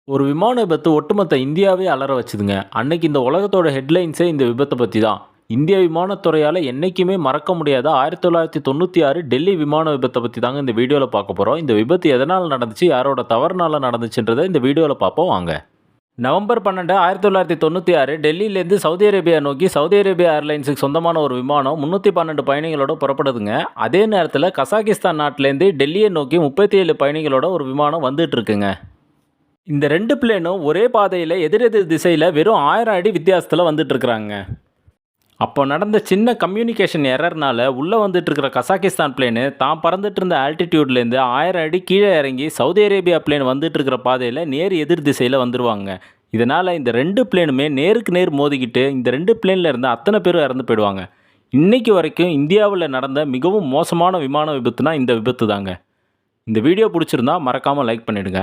ஒரு விமான விபத்து ஒட்டுமொத்த இந்தியாவே அலற வச்சுதுங்க. அன்னைக்கு இந்த உலகத்தோட ஹெட்லைன்ஸே இந்த விபத்த பத்தி தான். இந்திய விமானத்துறையால என்னைக்குமே மறக்க முடியாத 1996 டெல்லி விமான விபத்த பத்தி தாங்க இந்த வீடியோல பார்க்க போறோம். இந்த விபத்து எதனால நடந்துச்சு, யாரோட தவறுனால நடந்துச்சுன்றத இந்த வீடியோல பார்ப்போம் வாங்க. நவம்பர் 12, 1996 டெல்லியிலேருந்து சவுதி அரேபியா நோக்கி சவுதி அரேபியா ஏர்லைன்ஸுக்கு சொந்தமான ஒரு விமானம் 312 பயணிகளோட புறப்படுதுங்க. அதே நேரத்தில் கசாகிஸ்தான் நாட்டிலேருந்து டெல்லியை நோக்கி 37 பயணிகளோட ஒரு விமானம் வந்துட்டு இருக்குங்க. இந்த 2 பிளேனும் ஒரே பாதையில எதிரெதிர் திசையில வெறும் 1000 அடி வித்தியாசத்துல வந்துட்டு இருக்கிறாங்க. அப்போ நடந்த சின்ன கம்யூனிகேஷன் எரர்னால உள்ள வந்துட்டு இருக்கிற கசாகிஸ்தான் பிளேனு தான் பறந்துட்டு இருந்த ஆல்டிடியூட்லேருந்து 1000 அடி கீழே இறங்கி சவுதி அரேபியா பிளேன் வந்துட்டு இருக்கிற பாதையில் நேர் எதிர் திசையில் வந்துருவாங்க. இதனால் இந்த 2 பிளேனுமே நேருக்கு நேர் மோதிக்கிட்டு இந்த 2 பிளேனில் இருந்த அத்தனை பேரும் இறந்து போயிடுவாங்க. இன்னைக்கு வரைக்கும் இந்தியாவில் நடந்த மிகவும் மோசமான விமான விபத்துனா இந்த விபத்து தாங்க. இந்த வீடியோ பிடிச்சிருந்தா மறக்காமல் லைக் பண்ணிடுங்க.